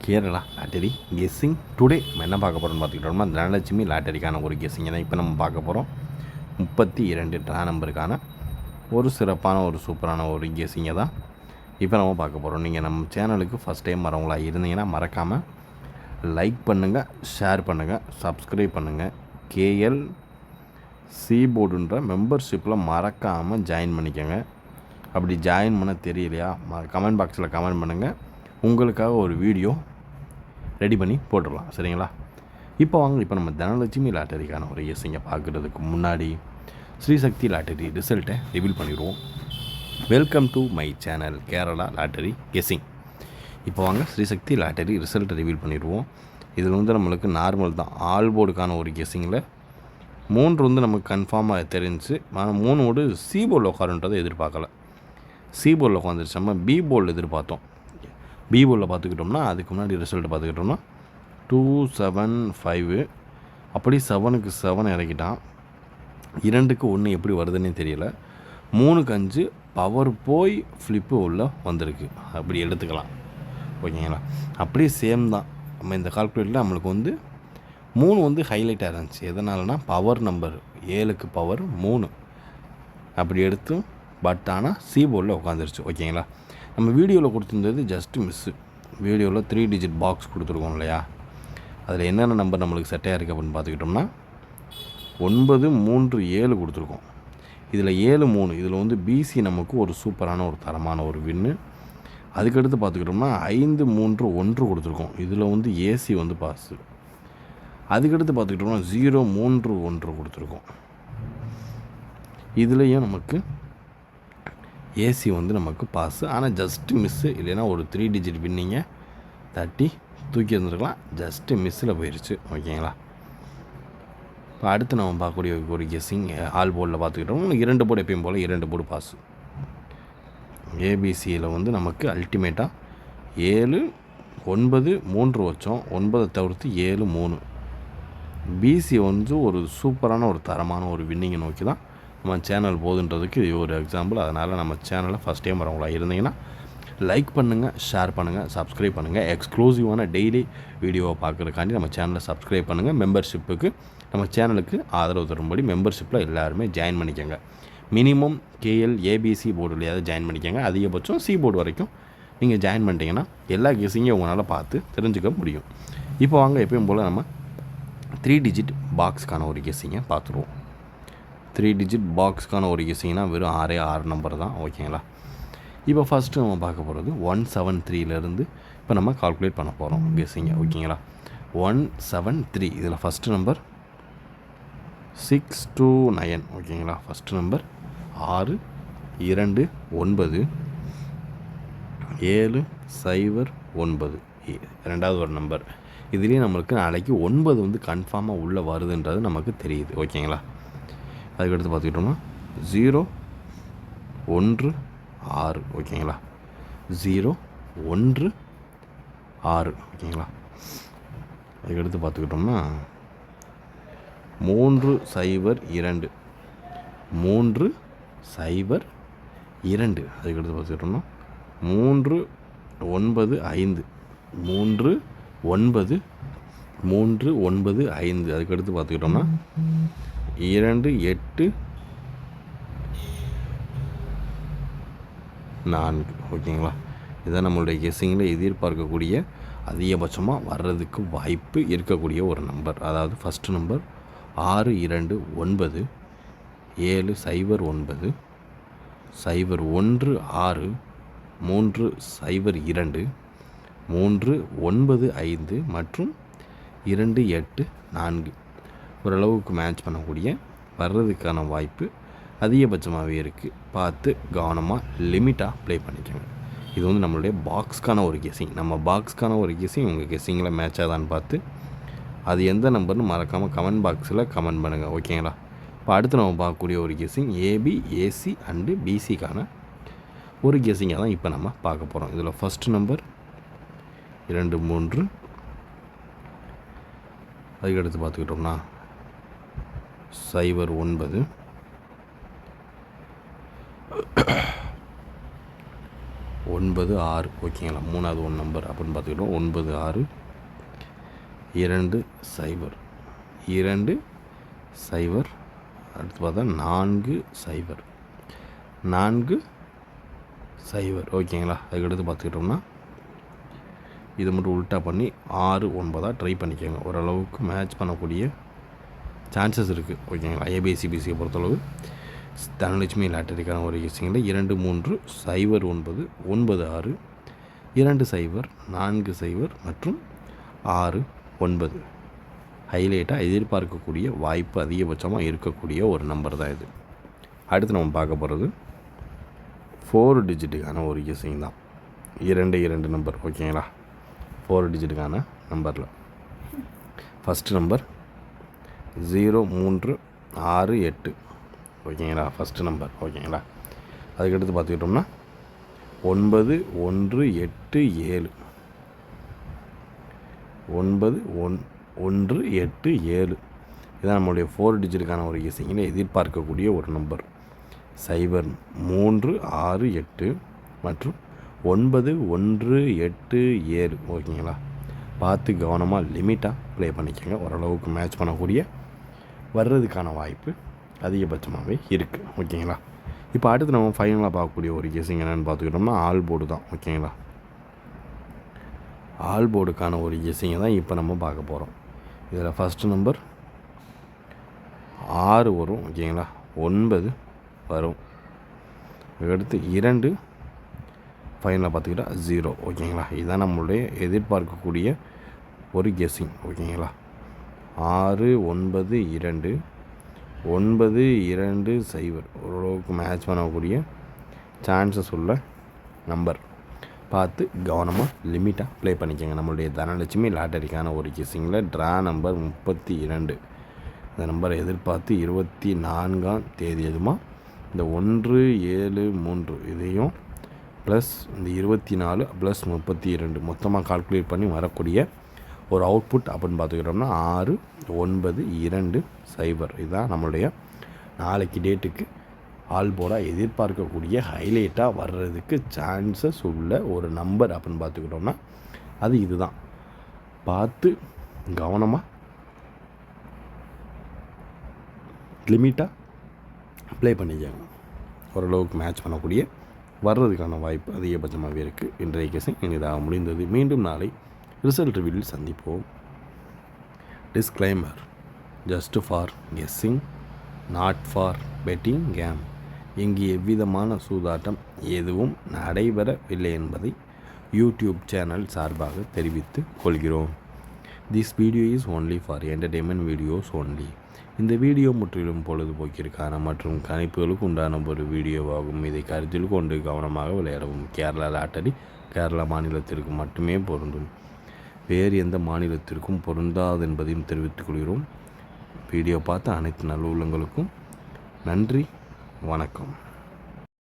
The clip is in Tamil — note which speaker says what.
Speaker 1: கேரளா லாட்டரி கெஸ்ஸிங் டுடே நம்ம என்ன பார்க்க போகிறோம்னு பார்த்துக்கிட்டோம்னா தனலட்சுமி லாட்டரிக்கான ஒரு கெஸ்ஸிங்கை தான் இப்போ நம்ம பார்க்க போகிறோம். 32 ட்ரா நம்பருக்கான ஒரு சிறப்பான ஒரு சூப்பரான ஒரு கெஸ்ஸிங்கை தான் இப்போ நம்ம பார்க்க போகிறோம். நீங்கள் நம்ம சேனலுக்கு ஃபஸ்ட் டைம் வரவங்களாக இருந்தீங்கன்னா மறக்காமல் லைக் பண்ணுங்கள், ஷேர் பண்ணுங்கள், சப்ஸ்கிரைப் பண்ணுங்கள். கேஎல் போர்டுன்ற மெம்பர்ஷிப்பில் மறக்காமல் ஜாயின் பண்ணிக்கோங்க. அப்படி ஜாயின் பண்ண தெரியலையா கமெண்ட் பாக்ஸில் கமெண்ட் பண்ணுங்கள். உங்களுக்காக ஒரு வீடியோ ரெடி பண்ணி போட்டுடலாம், சரிங்களா? இப்போ நம்ம தனலட்சுமி லாட்டரிக்கான ஒரு கெஸ்ஸிங்கை பார்க்குறதுக்கு முன்னாடி ஸ்ரீசக்தி லாட்டரி ரிசல்ட்டை ரிவீல் பண்ணிடுவோம். Welcome to my channel Kerala lottery guessing. இப்போ ஸ்ரீசக்தி லாட்டரி ரிசல்ட்டை ரிவீல் பண்ணிடுவோம். இதில் நம்மளுக்கு நார்மல் தான். ஆல் போர்டுக்கான ஒரு கெஸ்ஸிங்கில் 3 நமக்கு கன்ஃபார்மாக தெரிஞ்சு, ஆனால் 3 சி போர்டில் உட்காருன்றதை எதிர்பார்க்கல. சி போர்டில் உட்காந்துருச்சு. நம்ம பி போர்டில் எதிர்பார்த்தோம். பி போர்டில் பார்த்துக்கிட்டோம்னா அதுக்கு முன்னாடி ரிசல்ட் பார்த்துக்கிட்டோம்னா 275. அப்படி 7க்கு 7 இறக்கிட்டான். 2க்கு 1 எப்படி வருதுன்னே தெரியல. 3க்கு 5 பவர் போய் ஃப்ளிப்பு உள்ள வந்திருக்கு, அப்படி எடுத்துக்கலாம், ஓகேங்களா? அப்படியே சேம் தான். நம்ம இந்த கால்குலேட்டரில் நம்மளுக்கு 3 ஹைலைட்டாக இருந்துச்சு. எதனாலனா பவர் நம்பர் 7க்கு பவர் 3 அப்படி எடுத்து, பட் ஆனால் சி போர்டில் உட்காந்துருச்சு, ஓகேங்களா? நம்ம வீடியோவில் கொடுத்துருந்தது ஜஸ்ட்டு மிஸ்ஸு. வீடியோவில் 3 டிஜிட் பாக்ஸ் கொடுத்துருக்கோம் இல்லையா, அதில் என்னென்ன நம்பர் நம்மளுக்கு செட்டாக இருக்குது அப்படின்னு பார்த்துக்கிட்டோம்னா 937 கொடுத்துருக்கோம். இதில் 73, இதில் பிசி நமக்கு ஒரு சூப்பரான ஒரு தரமான ஒரு வின்னு. அதுக்கடுத்து பார்த்துக்கிட்டோம்னா 531 கொடுத்துருக்கோம். இதில் ஏசி பாஸு. அதுக்கடுத்து பார்த்துக்கிட்டோம்னா 031 கொடுத்துருக்கோம். இதுலேயும் நமக்கு ஏசி நமக்கு பாஸு, ஆனால் ஜஸ்ட்டு மிஸ்ஸு. இல்லைன்னா ஒரு 3 டிஜிட் வின்னிங்க தட்டி தூக்கி வந்துருக்கலாம். ஜஸ்ட்டு மிஸ்ஸில் போயிடுச்சு, ஓகேங்களா? இப்போ அடுத்து நம்ம பார்க்கக்கூடிய ஒரு கெஸ்ஸிங் ஆல் போர்டில் பார்த்துக்கிட்டோம். 2 போர்டு எப்பயும் போல் 2 போர்டு பாஸு. ஏபிசியில் நமக்கு அல்டிமேட்டாக 7 9 3 வச்சோம். 9 தவிர்த்து 7 3. பிசி ஒரு சூப்பரான ஒரு தரமான ஒரு வின்னிங்கை நோக்கி தான் நம்ம சேனல் போகுதுன்றதுக்கு இது ஒரு எக்ஸாம்பிள். அதனால் நம்ம சேனலை ஃபஸ்ட் டைம் வரவங்களா இருந்தீங்கன்னா லைக் பண்ணுங்கள், ஷேர் பண்ணுங்கள், சப்ஸ்கிரைப் பண்ணுங்கள். எக்ஸ்க்ளூசிவான டெய்லி வீடியோவை பார்க்குறதுக்காண்டி நம்ம சேனலை சப்ஸ்கிரைப் பண்ணுங்கள். மெம்பர்ஷிப்புக்கு நம்ம சேனலுக்கு ஆதரவு தரும்படி மெம்பர்ஷிப்பில் எல்லாருமே ஜாயின் பண்ணிக்கோங்க. மினிமம் கேஎல் ஏபிசி போர்டுலையாவது ஜாயின் பண்ணிக்கோங்க. அதிகபட்சம் சி போர்டு வரைக்கும் நீங்கள் ஜாயின் பண்ணிட்டீங்கன்னா எல்லா கெஸ்ஸிங்கையும் உங்களால் பார்த்து தெரிஞ்சுக்க முடியும். இப்போ எப்பயும் போல் நம்ம 3 டிஜிட் பாக்ஸ்க்கான ஒரு கெஸ்ஸிங்கை பார்த்துருவோம். 3 டிஜிட் பாக்ஸ்க்கான ஒரு கெஸ்ஸிங்னா வெறும் 6 நம்பர் தான், ஓகேங்களா? இப்போ ஃபஸ்ட்டு நம்ம பார்க்க போகிறது 173லேருந்து இப்போ நம்ம கால்குலேட் பண்ண போகிறோம் கெஸ்ஸிங்கை, ஓகேங்களா? 173. இதில் ஃபஸ்ட்டு நம்பர் 629, ஓகேங்களா? First number 6 2 9 7 0 9. ரெண்டாவது ஒரு நம்பர். இதுலேயே நம்மளுக்கு நாளைக்கு 9 கன்ஃபார்மாக உள்ளே வருதுன்றது நமக்கு தெரியுது, ஓகேங்களா? அதுக்கடுத்து பார்த்துக்கிட்டோம்னா 0 1 6, ஓகேங்களா? 0 1 6, ஓகேங்களா? அதுக்கடுத்து பார்த்துக்கிட்டோம்னா 3 0 2 3 0 2. அதுக்கடுத்து பார்த்துக்கிட்டோம்னா 3 9 5 3 9 3 9 5. அதுக்கடுத்து பார்த்துக்கிட்டோம்னா 2 8 4, ஓகேங்களா? இதுதான் நம்மளுடைய கெஸ்ஸிங்கில் எதிர்பார்க்கக்கூடிய அதிகபட்சமாக வர்றதுக்கு வாய்ப்பு இருக்கக்கூடிய ஒரு நம்பர். அதாவது ஃபஸ்ட்டு நம்பர் 6 2 9 7 0 9 0 1 6 3 0 2 3 9 5 மற்றும் 2 8 4. ஓரளவுக்கு மேட்ச் பண்ணக்கூடிய வர்றதுக்கான வாய்ப்பு அதிகபட்சமாகவே இருக்குது. பார்த்து கவனமாக லிமிட்டாக ப்ளே பண்ணிக்கோங்க. இது நம்மளுடைய பாக்ஸ்க்கான ஒரு கெஸ்ஸிங். நம்ம பாக்ஸ்க்கான ஒரு கெஸ்ஸிங் உங்கள் கெஸ்ஸிங்கில் மேட்ச் ஆதான்னு பார்த்து அது எந்த நம்பர்னு மறக்காமல் கமெண்ட் பாக்ஸில் கமெண்ட் பண்ணுங்கள், ஓகேங்களா? இப்போ அடுத்து நம்ம பார்க்கக்கூடிய ஒரு கெஸ்ஸிங் ஏபி ஏசி அண்டு பிசிக்கான ஒரு கெஸ்ஸிங்காக தான் இப்போ நம்ம பார்க்க போகிறோம். இதில் ஃபஸ்ட்டு நம்பர் 2 3. அதுக்கடுத்து பார்த்துக்கிட்டோம்னா 0 9 9 96 ஓகேங்களா. 3வது 1 நம்பர் அப்படின்னு பார்த்துக்கிட்டோம். 96 2 0 2 0. அடுத்து பார்த்தா 4 0 4 0 ஓகேங்களா. அதுக்கடுத்து பார்த்துக்கிட்டோம்னா இதை மட்டும் உல்ட்டா பண்ணி 6 9 ட்ரை பண்ணிக்கோங்க. ஓரளவுக்கு மேட்ச் பண்ணக்கூடிய சான்சஸ் இருக்குது ஓகேங்களா. ஏபிசிபிசியை பொறுத்தளவு தனலட்சுமி லாட்டரிக்கான ஒரு கெஸ்ஸிங்கில் 2 3 0 9 9 6 2 0 4 0 மற்றும் 6 9 ஹைலைட்டாக எதிர்பார்க்கக்கூடிய வாய்ப்பு அதிகபட்சமாக இருக்கக்கூடிய ஒரு நம்பர் தான் இது. அடுத்து நம்ம பார்க்க போகிறது 4 டிஜிட்டுக்கான ஒரு கெஸ்ஸிங் தான். 2 நம்பர் ஓகேங்களா. 4 டிஜிட்டுக்கான நம்பரில் ஃபஸ்ட்டு நம்பர் 0 3 6 8 ஓகேங்களா. ஃபஸ்ட்டு நம்பர் ஓகேங்களா. அதுக்கடுத்து பார்த்துக்கிட்டோம்னா 9 1 8 7 9 1 8 7 இதான் நம்மளுடைய 4 டிஜிட்டுக்கான ஒரு கெஸ்ஸிங்கில் எதிர்பார்க்கக்கூடிய ஒரு நம்பர். 0 3 6 8 மற்றும் 9 1 8 7 ஓகேங்களா. பார்த்து கவனமாக லிமிட்டாக ப்ளே பண்ணிக்கோங்க. ஓரளவுக்கு மேட்ச் பண்ணக்கூடிய வர்றதுக்கான வாய்ப்பு அதிகபட்சமாகவே இருக்குது ஓகேங்களா. இப்போ அடுத்து நம்ம ஃபைனலாக பார்க்கக்கூடிய ஒரு கெஸ்ஸிங் என்னென்னு பார்த்துக்கிட்டோம்னா ஆல் போர்டு தான் ஓகேங்களா. ஆல் போர்டுக்கான ஒரு கெஸ்ஸிங்கை தான் இப்போ நம்ம பார்க்க போகிறோம். இதில் ஃபஸ்ட்டு நம்பர் 6 வரும் ஓகேங்களா. 9 வரும். அதுக்கடுத்து 2 ஃபைனலாக பார்த்துக்கிட்டா 0 ஓகேங்களா. இதுதான் நம்மளுடைய எதிர்பார்க்கக்கூடிய ஒரு கெஸ்ஸிங் ஓகேங்களா. 6 9 2 9 2 0 ஓரளவுக்கு மேட்ச் பண்ணக்கூடிய சான்சஸ் உள்ள நம்பர். பார்த்து கவனமாக லிமிட்டாக ப்ளே பண்ணிக்கோங்க. நம்மளுடைய தனலட்சுமி லாட்டரிக்கான ஒரு கெஸ்ஸிங்கில் ட்ரா நம்பர் 32. இந்த நம்பரை எதிர்பார்த்து 24ஆம் தேதி எதுமா இந்த 1 7 3 இதையும் ப்ளஸ் இந்த 24 ப்ளஸ் 32 மொத்தமாக கால்குலேட் பண்ணி வரக்கூடிய ஒரு அவுட்புட் அப்படின்னு பார்த்துக்கிட்டோம்னா 6 9 2 0 இதுதான் நம்மளுடைய நாளைக்கு டேட்டுக்கு ஆல் போர்டாக எதிர்பார்க்கக்கூடிய ஹைலைட்டாக வர்றதுக்கு சான்சஸ் உள்ள ஒரு நம்பர் அப்படின்னு பார்த்துக்கிட்டோம்னா அது இதுதான். பார்த்து கவனமாக லிமிட்டாக ப்ளே பண்ணிக்கோங்க. ஓரளவுக்கு மேட்ச் பண்ணக்கூடிய வர்றதுக்கான வாய்ப்பு அதிகபட்சமாகவே இருக்குது. இன்றைய கெஸ்ஸிங் இதாக முடிந்தது. மீண்டும் நாளை ரிசல்ட் ரிவ்யூவில் சந்திப்போம். Disclaimer: just for guessing, not for betting game. இங்கு எவ்விதமான சூதாட்டம் எதுவும் நடைபெறவில்லை என்பதை யூடியூப் சேனல் சார்பாக தெரிவித்துக் கொள்கிறோம். This video is only for entertainment videos only. இந்த வீடியோ முற்றிலும் பொழுதுபோக்கிற்கான மற்றும் கணிப்புகளுக்கு உண்டான ஒரு வீடியோவாகும். இதை கருத்தில் கொண்டு கவனமாக விளையாடவும். கேரளா லாட்டரி கேரளா மாநிலத்திற்கு மட்டுமே பொருந்தும். வேறு எந்த மாநிலத்திற்கும் பொருந்தாது என்பதையும் தெரிவித்துக் கொள்கிறோம். வீடியோ பார்த்த அனைத்து நல்ல உள்ளங்களுக்கும் நன்றி, வணக்கம்.